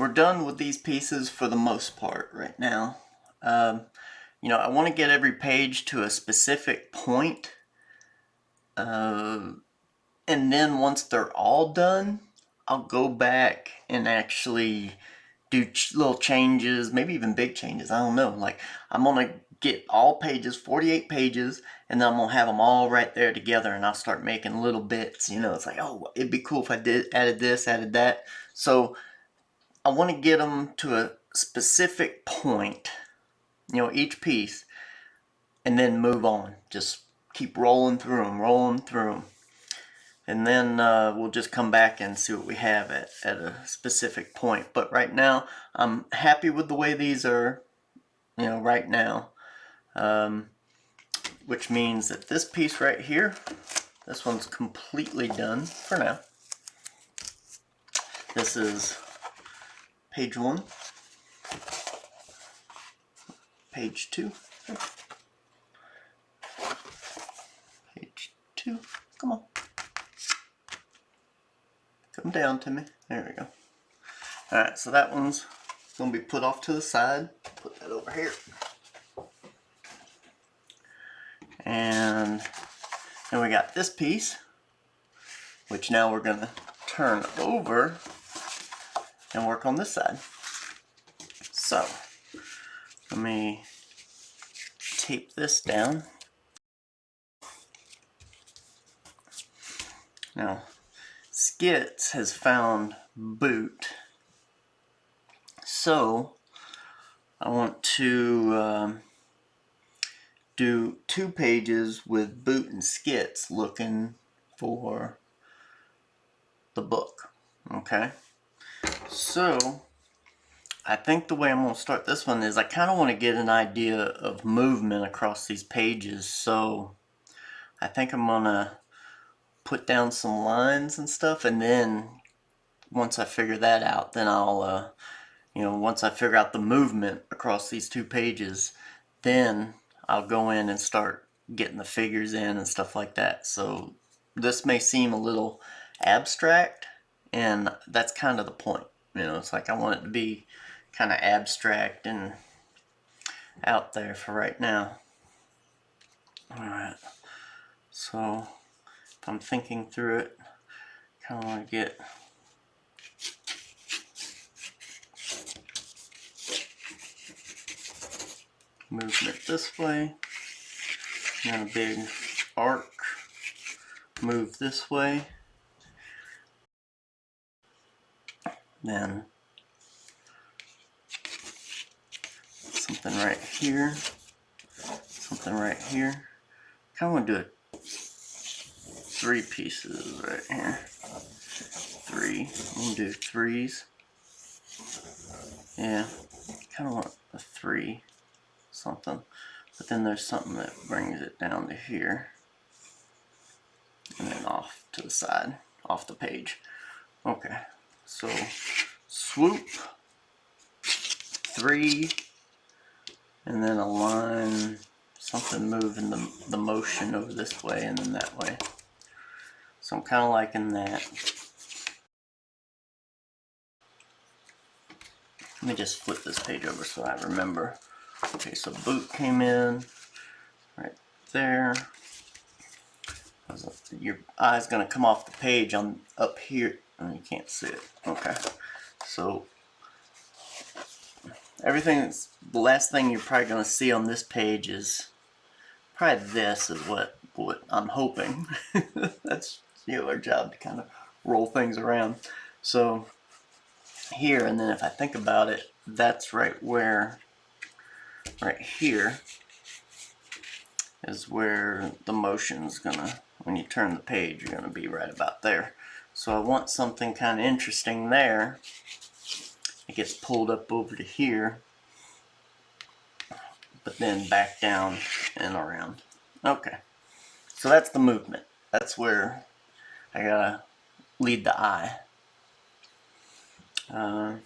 we're done with these pieces for the most part right now. You know, I want to get every page to a specific point. And then once they're all done, I'll go back and actually do little changes, maybe even big changes. I don't know. Like, I'm going to get all pages, 48 pages, and then I'm going to have them all right there together, and I'll start making little bits. You know, it's like, oh, it'd be cool if I added this, added that. So I want to get them to a specific point, you know, each piece, and then move on. Just keep rolling through them, rolling through them. And then we'll just come back and see what we have at a specific point. But right now, I'm happy with the way these are, you know, right now. Which means that this piece right here, this one's completely done for now. This is page 1, page 2, page 2, come on. Come down to me. There we go. Alright, so that one's going to be put off to the side. Put that over here. And then we got this piece, which now we're going to turn over and work on this side. So, let me tape this down. Now, Skits has found boot, so I want to do 2 pages with boot and Skits looking for the book. Okay, so I think the way I'm going to start this one is I kind of want to get an idea of movement across these pages, so I think I'm going to put down some lines and stuff, and then once I figure that out, then I'll you know, once I figure out the movement across these 2 pages, then I'll go in and start getting the figures in and stuff like that. So this may seem a little abstract, and that's kind of the point. You know, it's like I want it to be kind of abstract and out there for right now. Alright, so if I'm thinking through it, kind of want to get movement this way, and a big arc, move this way, then something right here, something right here. Kind of want to do it 3 pieces right here. 3. I'm going to do 3s. Yeah, kind of want a 3 something. But then there's something that brings it down to here. And then off to the side, off the page. Okay, so swoop, 3, and then a line, something moving the motion over this way and then that way. So I'm kind of liking that. Let me just flip this page over so I remember. Okay, so boot came in right there. Your eye's going to come off the page on up here. Oh, you can't see it. Okay, so everything, the last thing you're probably going to see on this page is probably this is what I'm hoping. That's, you know, our job to kind of roll things around. So here, and then if I think about it, that's right where, right here is where the motion's gonna, when you turn the page, you're gonna be right about there. So I want something kind of interesting there. It gets pulled up over to here, but then back down and around. Okay, so that's the movement. That's where I gotta lead the eye. I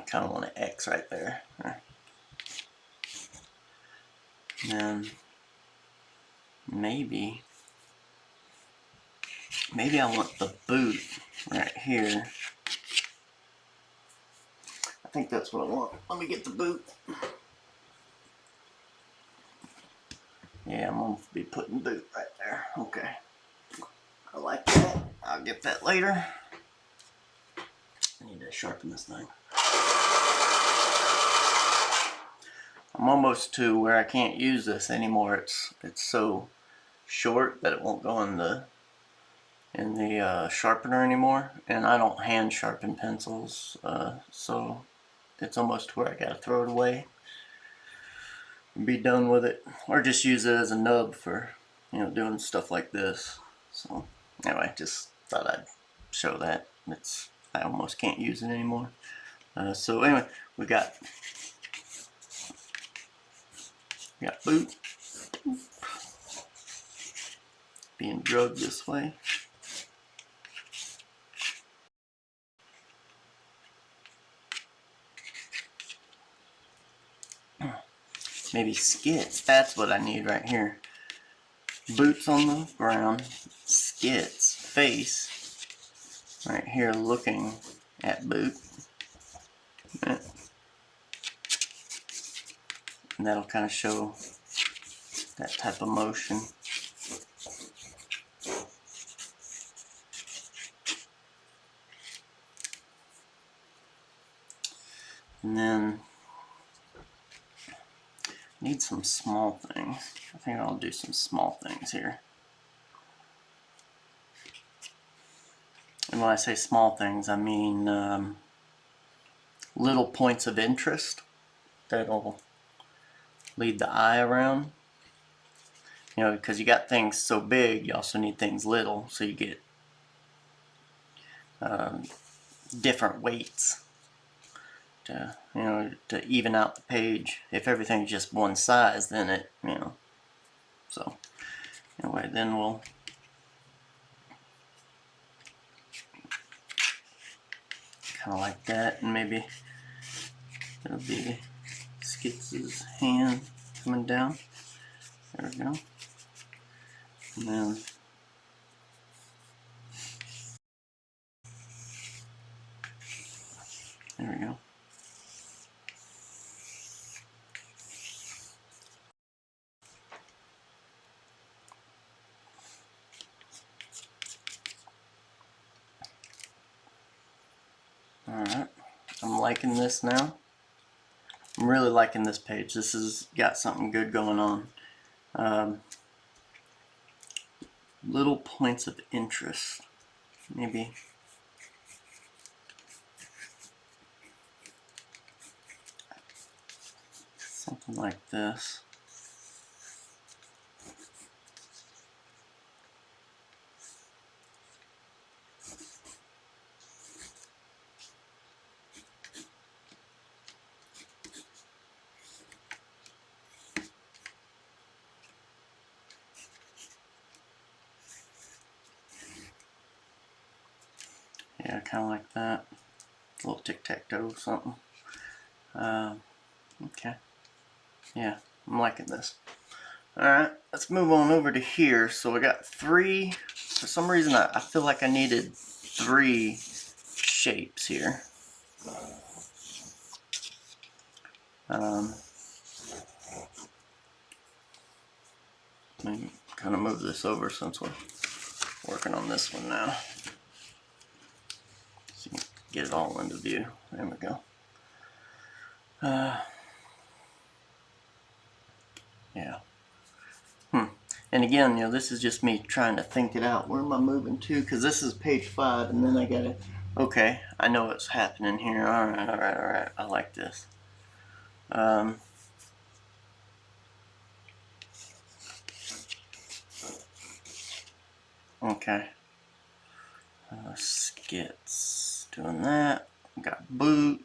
kind of want an X right there. And maybe maybe I want the boot right here. I think that's what I want. Let me get the boot. Yeah, I'm going to be putting boot right there. Okay. I like that. I'll get that later. I need to sharpen this thing. I'm almost to where I can't use this anymore. It's so short that it won't go in the sharpener anymore, and I don't hand sharpen pencils, so it's almost to where I gotta throw it away and be done with it, or just use it as a nub for, you know, doing stuff like this. So anyway, just thought I'd show that. I almost can't use it anymore. So anyway, we got boot being drugged this way. Maybe Skits. That's what I need right here. Boots on the ground. Skits face right here looking at boot. And that'll kind of show that type of motion. And then need some small things. I think I'll do some small things here. And when I say small things, I mean little points of interest that'll lead the eye around. You know, because you got things so big, you also need things little, so you get different weights to, you know, to even out the page. If everything's just one size, then it, you know. So anyway, then we'll kind of like that, and maybe it'll be Skits' hand coming down. There we go. And then there we go. Alright, I'm liking this now. I'm really liking this page. This has got something good going on. Little points of interest. Maybe something like this. Yeah, kind of like that. A little tic-tac-toe or something. Okay. Yeah, I'm liking this. Alright, let's move on over to here. So I got three. For some reason, I feel like I needed three shapes here. Let me kind of move this over since we're working on this one now. So you can get it all into view. There we go. Yeah. And again, you know, this is just me trying to think it out. Where am I moving to? Because this is page 5, and then I gotta. Okay, I know what's happening here. All right. I like this. Okay. Skits. Doing that. Got boot.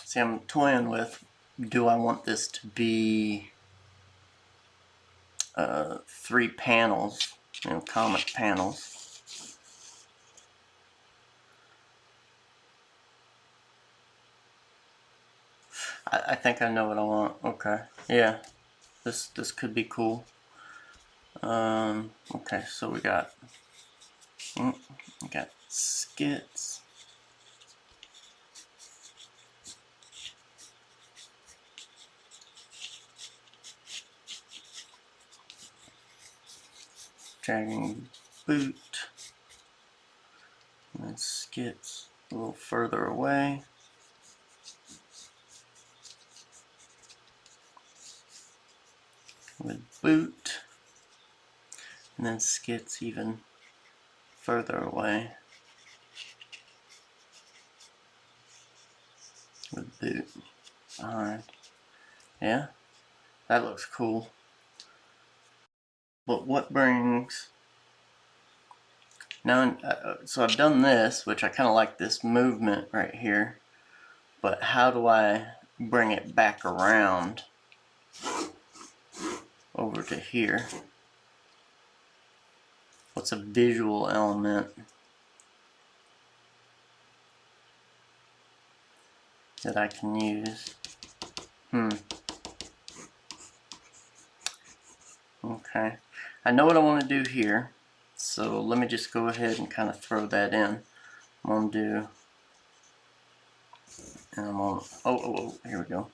See, I'm toying with, do I want this to be 3 panels, you know, comic panels. I think I know what I want. Okay, yeah, this could be cool. Okay, so we got skits. Dragging boot. And then skits a little further away. With boot. And then skits even further away. With boot behind. Yeah, that looks cool. But what brings... Now, so I've done this, which I kind of like this movement right here. But how do I bring it back around over to here? What's a visual element that I can use? Okay. I know what I want to do here. So let me just go ahead and kind of throw that in. I'm going to do... And I'm on... Oh, here we go.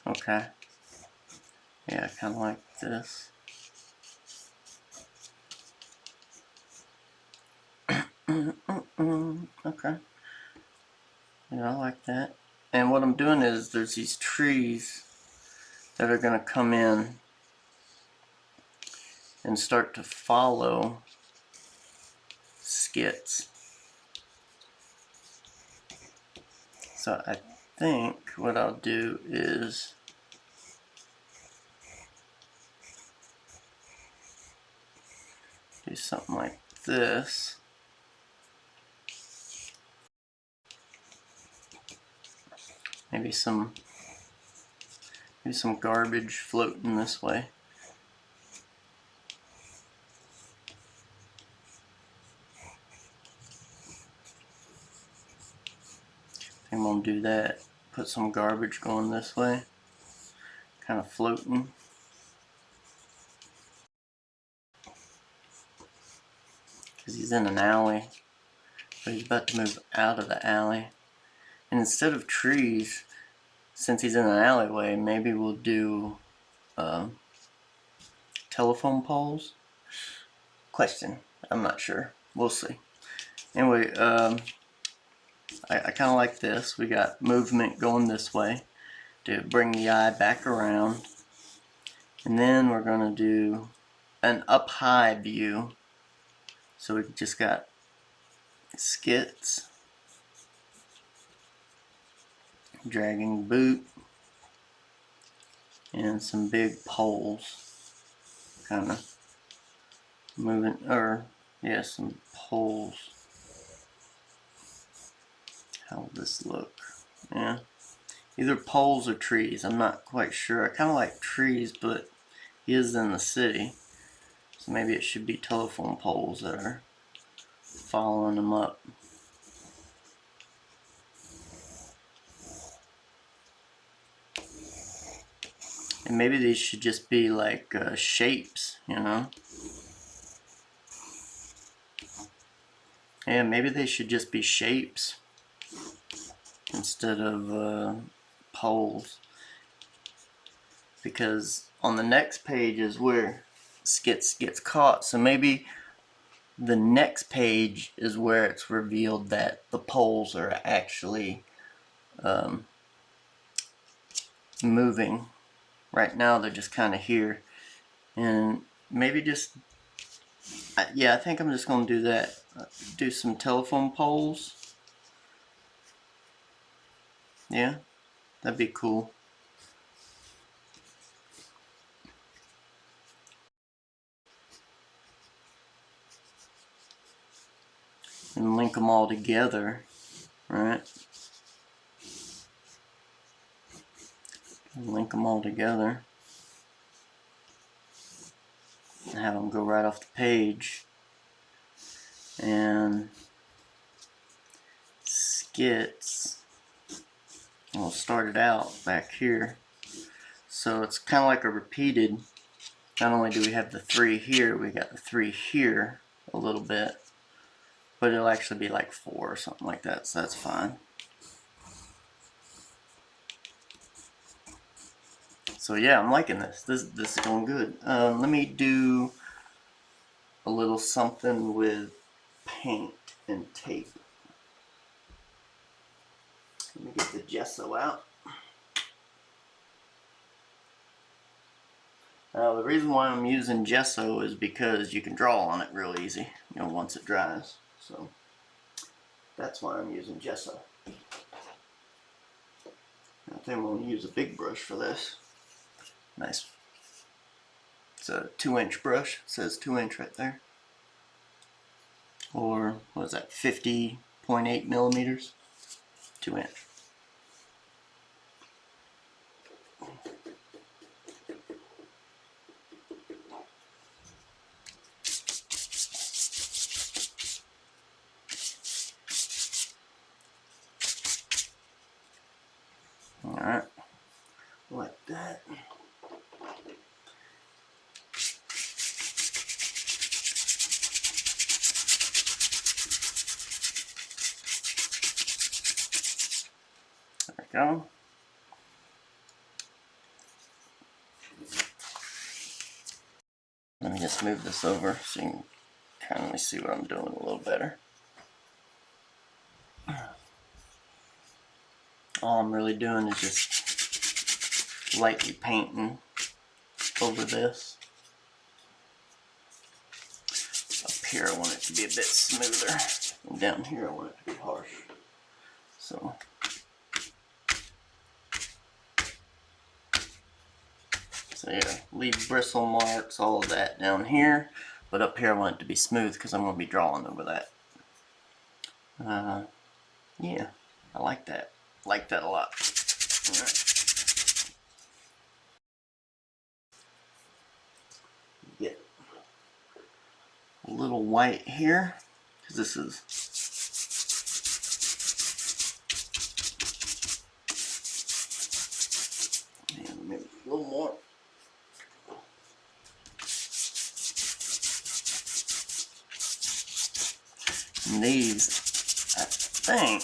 Okay. Yeah, kind of like this. Okay. Yeah, I like that. And what I'm doing is there's these trees that are going to come in and start to follow skits. So I think what I'll do is do something like this. Maybe some garbage floating this way. I'm gonna do that. Put some garbage going this way, kind of floating. Because he's in an alley, but he's about to move out of the alley. And instead of trees, since he's in an alleyway, maybe we'll do telephone poles? Question. I'm not sure. We'll see. Anyway, I kind of like this. We got movement going this way to bring the eye back around. And then we're going to do an up high view. So we just got skits, dragging boot, and some big poles. Kind of moving, or yeah, some poles. How will this look? Yeah, either poles or trees. I'm not quite sure. I kind of like trees, but he is in the city, so maybe it should be telephone poles that are following him up. And maybe these should just be like shapes, you know? Yeah, maybe they should just be shapes instead of poles. Because on the next page is where Skits gets caught. So maybe the next page is where it's revealed that the poles are actually moving. Right now they're just kind of here. And maybe just... yeah, I think I'm just going to do that. Do some telephone poles. Yeah, that'd be cool. And link them all together, right? Link them all together. And have them go right off the page. And Skits, we'll start it out back here. So it's kind of like a repeated. Not only do we have the 3 here, we got the 3 here a little bit, but it'll actually be like 4 or something like that, so that's fine. So yeah, I'm liking this. This is going good. Let me do a little something with paint and tape. Let me get the gesso out. The reason why I'm using gesso is because you can draw on it real easy, you know, once it dries. So that's why I'm using gesso. I think I'm going to use a big brush for this. Nice. It's a 2-inch brush. It says 2-inch right there. Or what is that? 50.8 millimeters. 2-inch. Alright, like that. There we go. Let me just move this over so you can kind of see what I'm doing a little better. All I'm really doing is just lightly painting over this. Up here I want it to be a bit smoother, and down here I want it to be harsh. So yeah, leave bristle marks, all of that down here, but up here I want it to be smooth because I'm going to be drawing over that. Yeah, I like that. Like that a lot. All right. Get a little white here, because this is and maybe a little more. And these, I think,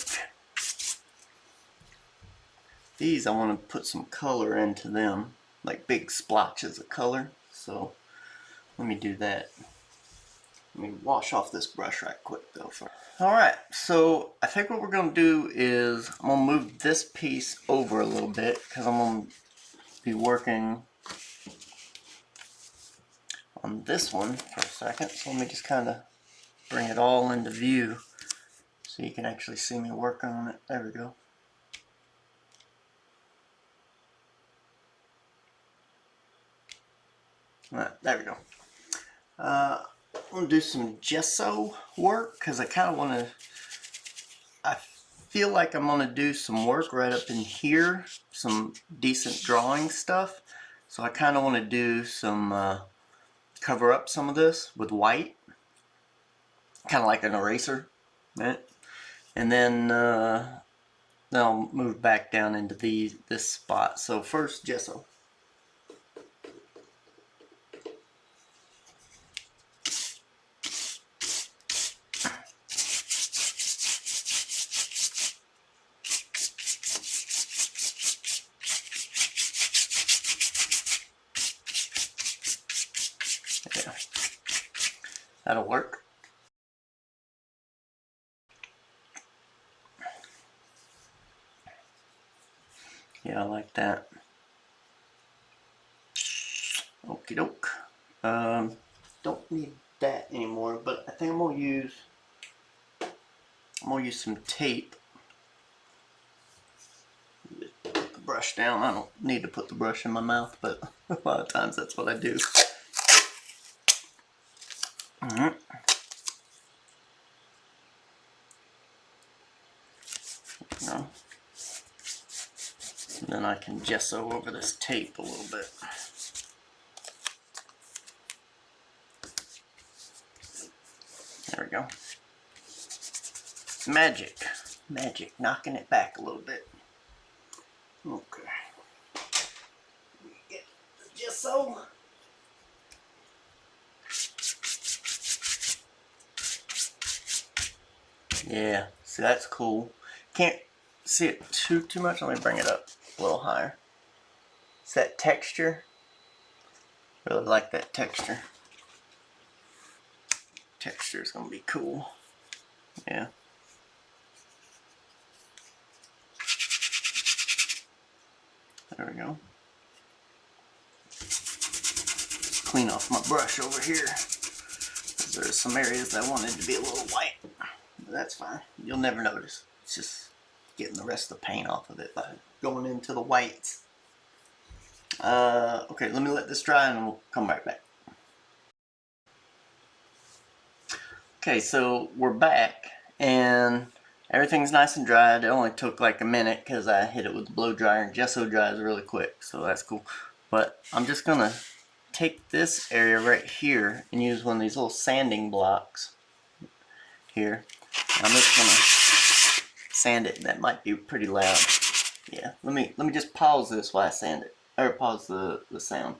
these I want to put some color into them, like big splotches of color. So let me do that. Let me wash off this brush right quick though. Alright, so I think what we're going to do is I'm going to move this piece over a little bit because I'm going to be working on this one for a second. So let me just kind of bring it all into view so you can actually see me working on it. There we go. Alright, there we go. I'm going to do some gesso work because I kind of want to, I feel like I'm going to do some work right up in here, some decent drawing stuff. So I kind of want to do some, cover up some of this with white, kind of like an eraser, right? And then I'll move back down into this spot. So first gesso. Yeah, that'll work. Yeah, I like that. Okie doke. Don't need that anymore, but I think I'm gonna use some tape. Put the brush down. I don't need to put the brush in my mouth, but a lot of times that's what I do. And then I can gesso over this tape a little bit. There we go. Magic. Magic, knocking it back a little bit. Okay. Get the gesso. Yeah, see, that's cool. Can't see it too much. Let me bring it up a little higher. It's that texture. Really like that texture. Texture is gonna be cool. Yeah. There we go. Just clean off my brush over here. There's some areas that I wanted to be a little white. But that's fine. You'll never notice. It's just getting the rest of the paint off of it by going into the whites. Okay, let me let this dry and we'll come right back. Okay, so we're back and everything's nice and dried. It only took like a minute because I hit it with the blow dryer, and gesso dries really quick, so that's cool. But I'm just gonna take this area right here and use one of these little sanding blocks here. I'm just gonna sand it. That might be pretty loud. Yeah, let me just pause this while I sand it, or pause the sound.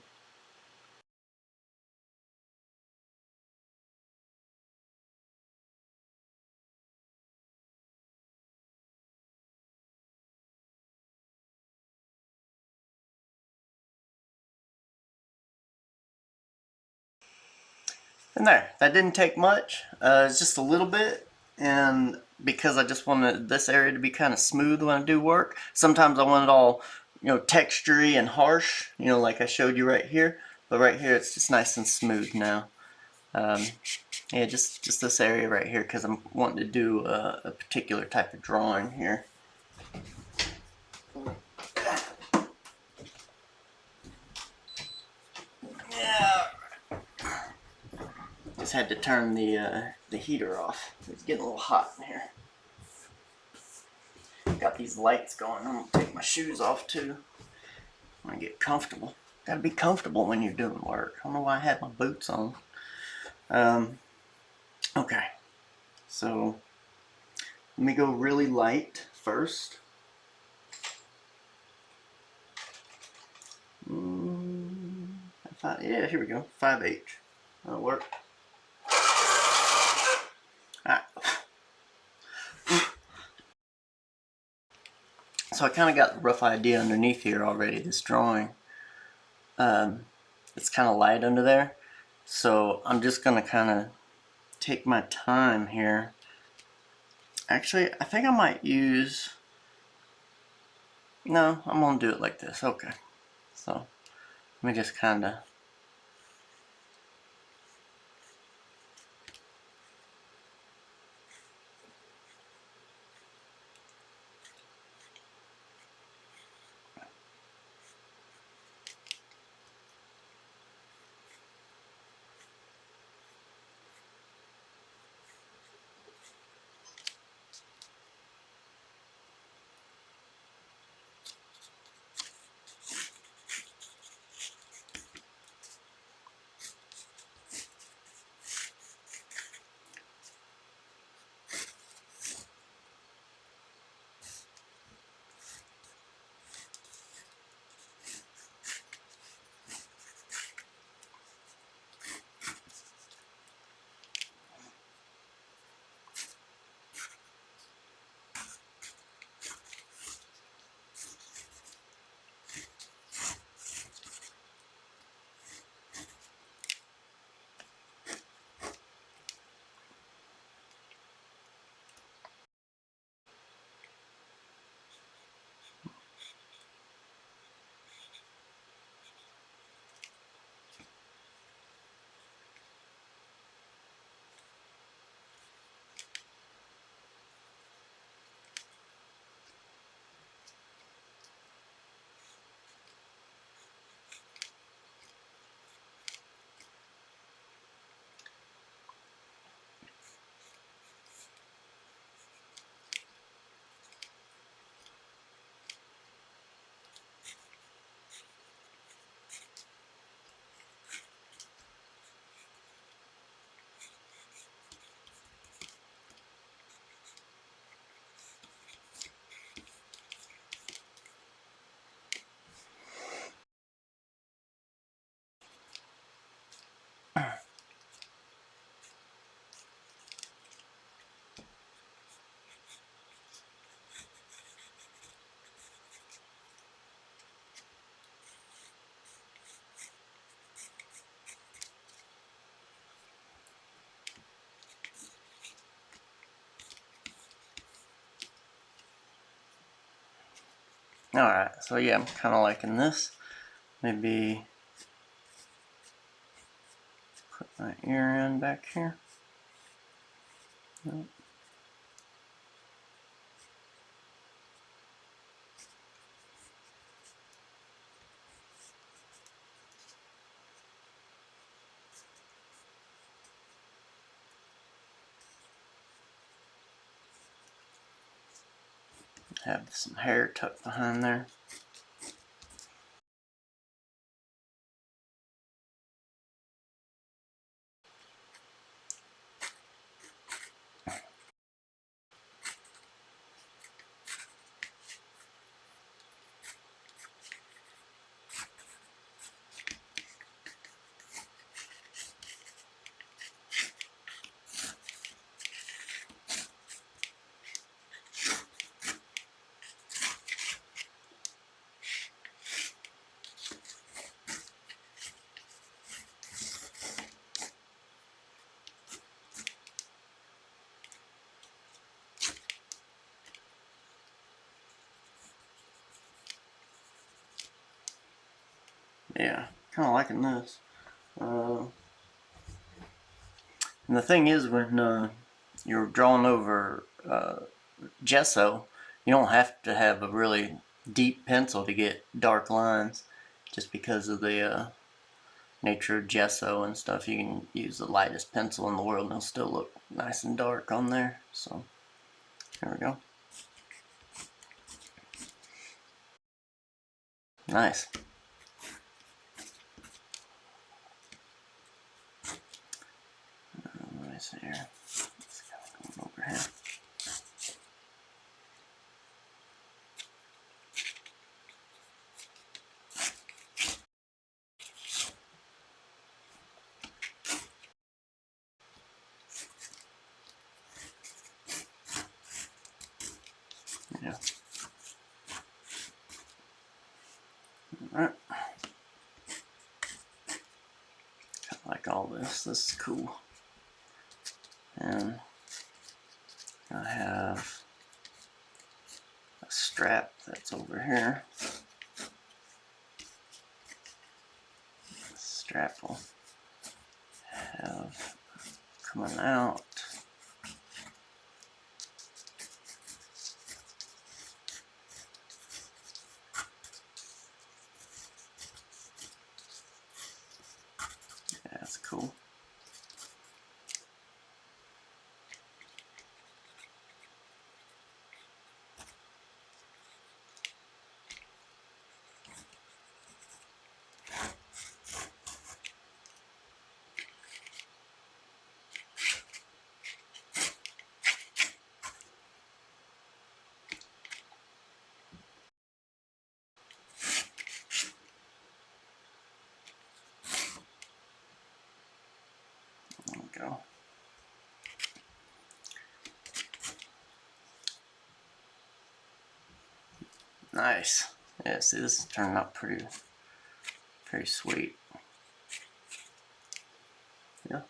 And there, that didn't take much. It's just a little bit, and because I just wanted this area to be kind of smooth when I do work. Sometimes I want it all, textury and harsh, like I showed you right here. But right here, it's just nice and smooth now. Yeah, just this area right here, because I'm wanting to do a particular type of drawing here. Yeah. Just had to turn the heater off. It's getting a little hot in here. Got these lights going. I'm gonna take my shoes off too. I'm gonna get comfortable. Gotta be comfortable when you're doing work. I don't know why I had my boots on. Okay, so let me go really light first. Yeah, here we go. 5H. That'll work. Alright. So I kind of got the rough idea underneath here already, this drawing. It's kind of light under there. So I'm just going to kind of take my time here. Actually, I think I might use... No, I'm going to do it like this. Okay. So let me just kind of... Alright, so yeah, I'm kind of liking this. Maybe put my ear in back here. Nope. Have some hair tucked behind there. Yeah, kind of liking this. And the thing is, when you're drawing over gesso, you don't have to have a really deep pencil to get dark lines, just because of the nature of gesso and stuff. You can use the lightest pencil in the world and it'll still look nice and dark on there. So there we go. Nice. Let me see here. Let's go over here. Yeah. Alright. I like all this. This is cool. And I have a strap that's over here. The strap will have coming out. Yeah, that's cool. There we go. Nice. Yeah, see, this is turning out pretty sweet. Yeah.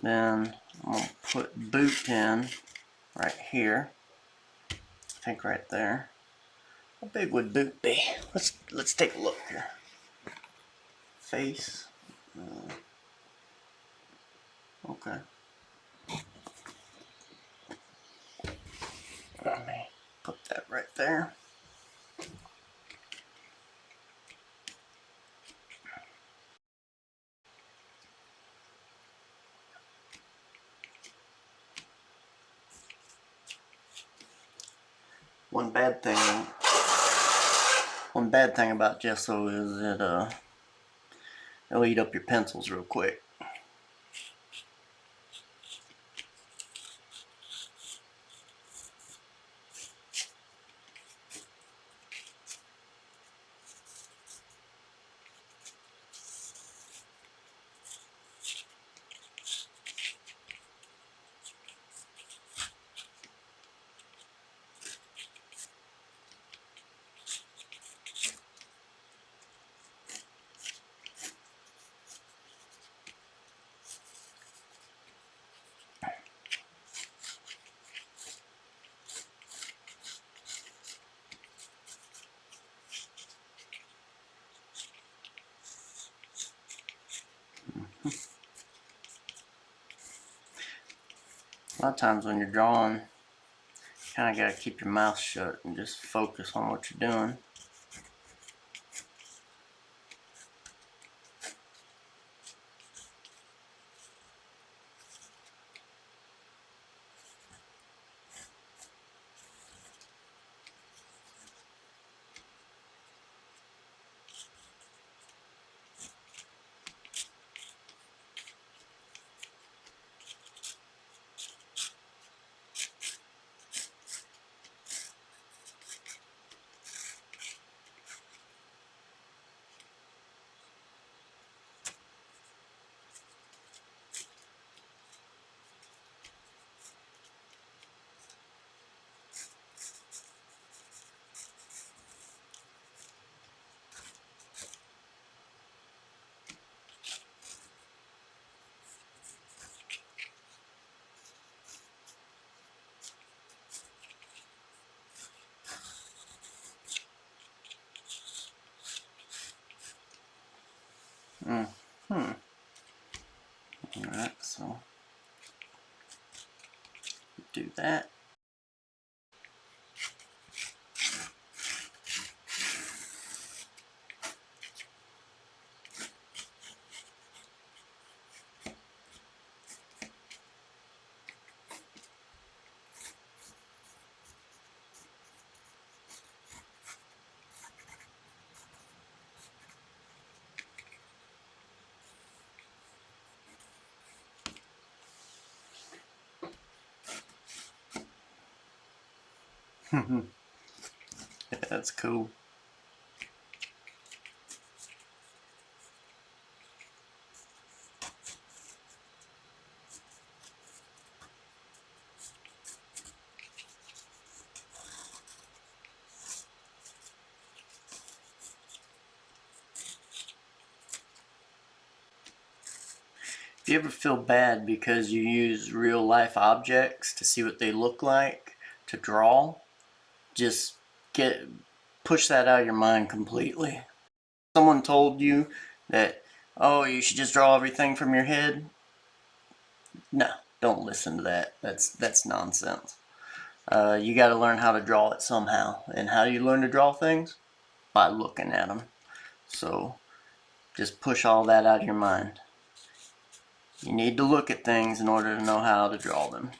Then I'm gonna put boot in right here. I think right there. How big would boot be? Let's take a look here. Face. Okay. Let me put that right there. One bad thing about gesso is it'll eat up your pencils real quick. lot of times when you're drawing, kind of got to keep your mouth shut and just focus on what you're doing. Alright, so do that. Yeah, that's cool. If you ever feel bad because you use real life objects to see what they look like to draw, just push that out of your mind completely. Someone told you that, oh, you should just draw everything from your head. No, don't listen to that. That's nonsense. You got to learn how to draw it somehow. And how do you learn to draw things? By looking at them. So just push all that out of your mind. You need to look at things in order to know how to draw them.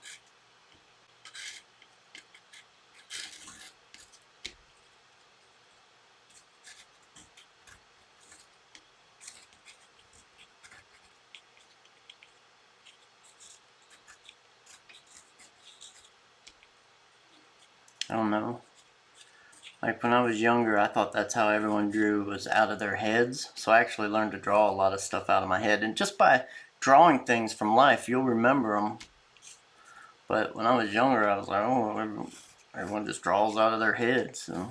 I don't know. Like when I was younger, I thought that's how everyone drew, was out of their heads. So I actually learned to draw a lot of stuff out of my head. And just by drawing things from life, you'll remember them. But when I was younger, I was like, oh, everyone just draws out of their heads. So.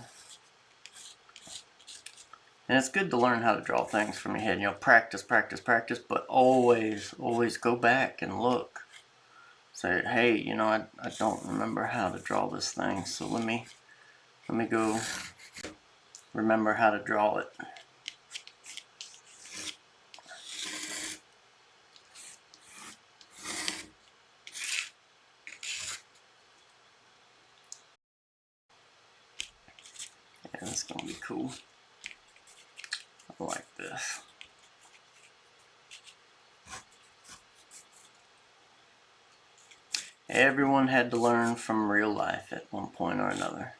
And it's good to learn how to draw things from your head. You know, practice, practice, practice, but always, always go back and look. Say, hey, you know, I don't remember how to draw this thing, so let me go remember how to draw it. Yeah, that's gonna be cool. I like this. Everyone had to learn from real life at one point or another.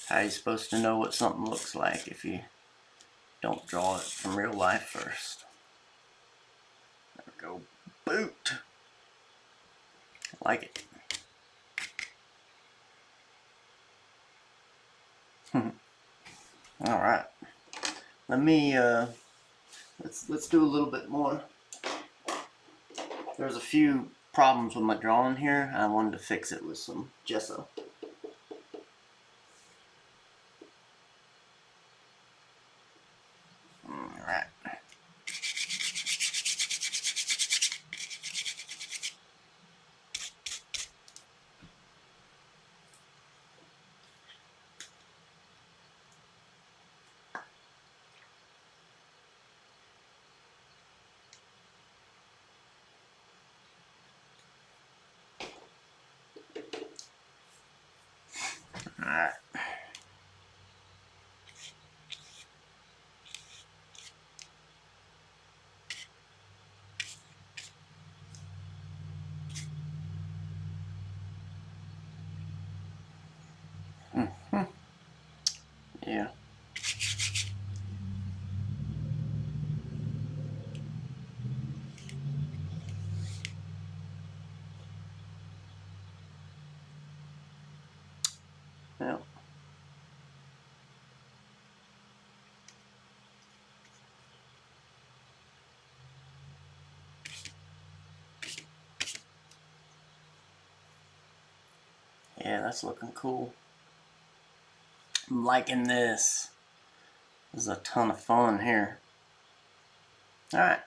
How are you supposed to know what something looks like if you don't draw it from real life first? There we go. Boot! I like it. Alright. Let me let's do a little bit more. There's a few problems with my drawing here. I wanted to fix it with some gesso. Alright. Yeah. Yeah, that's looking cool. I'm liking this. This is a ton of fun here. Alright.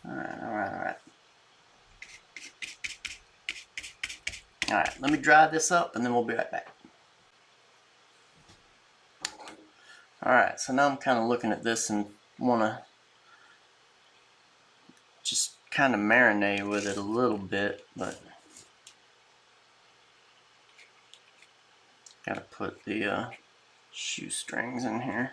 Alright. Alright, let me dry this up and then we'll be right back. Alright, so now I'm kind of looking at this and want to just kind of marinate with it a little bit, but gotta put the shoestrings in here.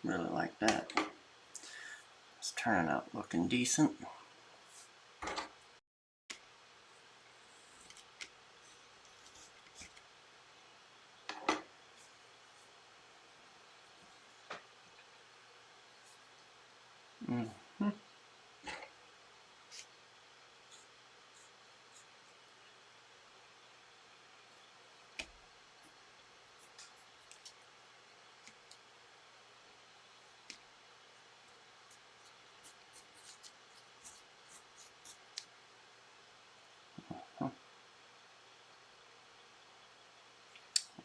Really like that. It's turning out looking decent.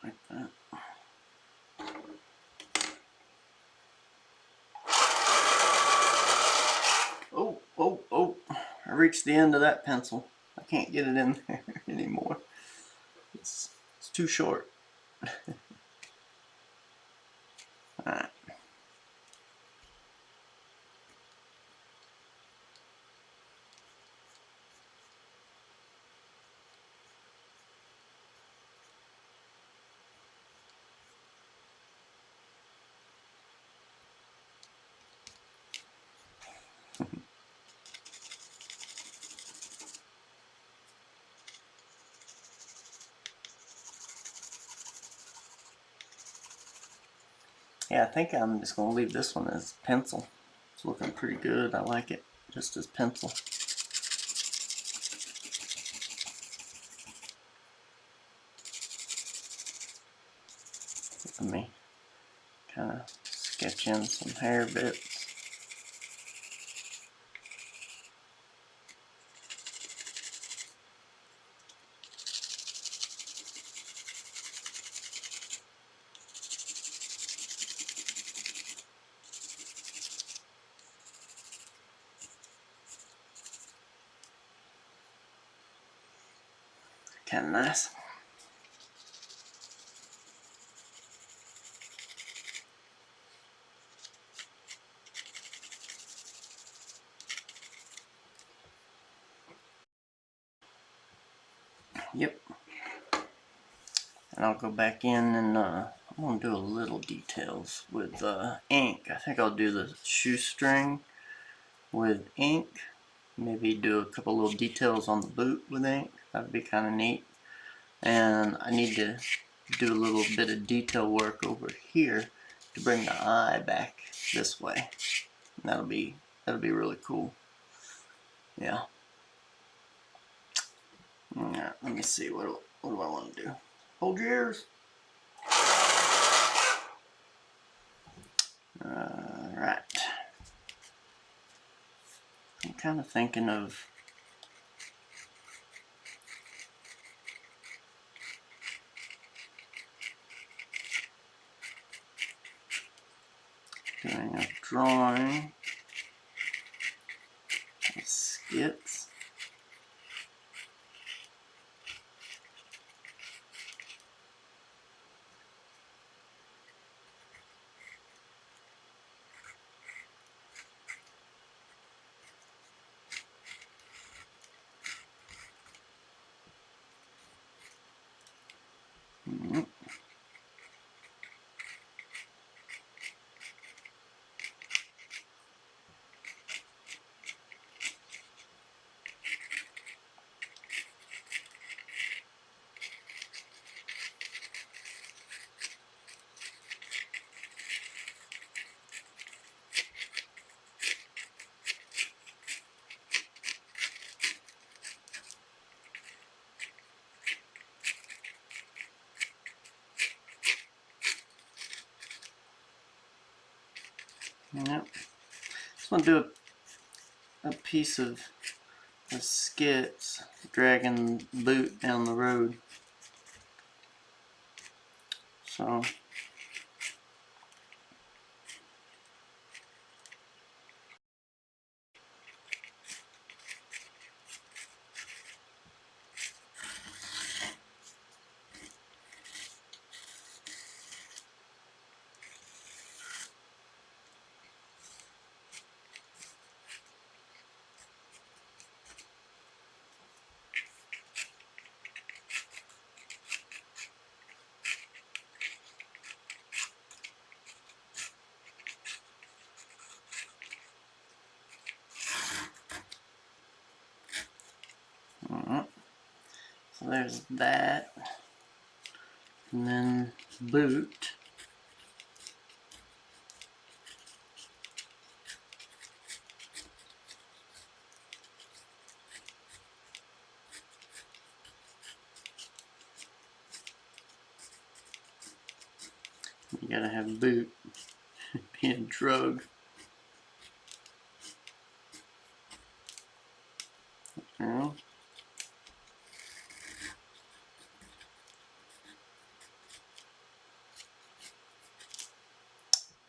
Like that. Oh, I reached the end of that pencil. I can't get it in there anymore. It's too short. Alright. Yeah, I think I'm just going to leave this one as pencil. It's looking pretty good. I like it just as pencil. Let me kind of sketch in some hair bits. Kind of nice. Yep. And I'll go back in and I'm going to do a little details with ink. I think I'll do the shoestring with ink. Maybe do a couple little details on the boot with ink. That'd be kind of neat. And I need to do a little bit of detail work over here to bring the eye back this way. And that'll be really cool. Yeah. Alright, let me see, what do I want to do? Hold your ears. Alright. kind of thinking of doing a drawing of skits. Yep. Just want to do a piece of the skits dragging boot down the road. So so there's that, and then boot. You gotta have boot being drug. Well,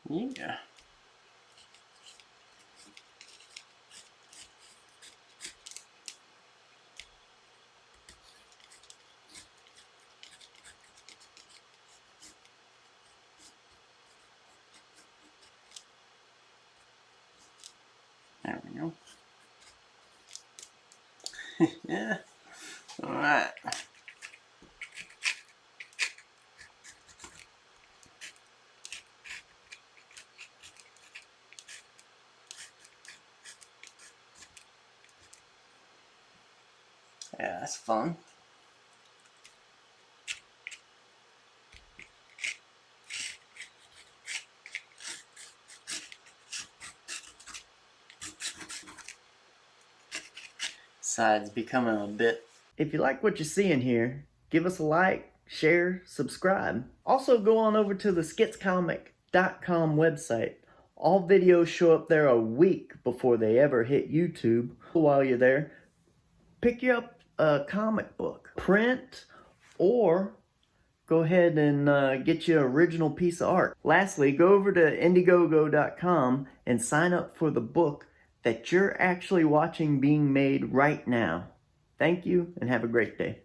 yeah. There we go. Yeah. All right. Yeah, that's fun. Side's becoming a bit. If you like what you see in here, give us a like, share, subscribe. Also go on over to the Skitscomic.com website. All videos show up there a week before they ever hit YouTube. While you're there, pick you up a comic book, print, or go ahead and get you an original piece of art. Lastly, go over to Indiegogo.com and sign up for the book that you're actually watching being made right now. Thank you and have a great day.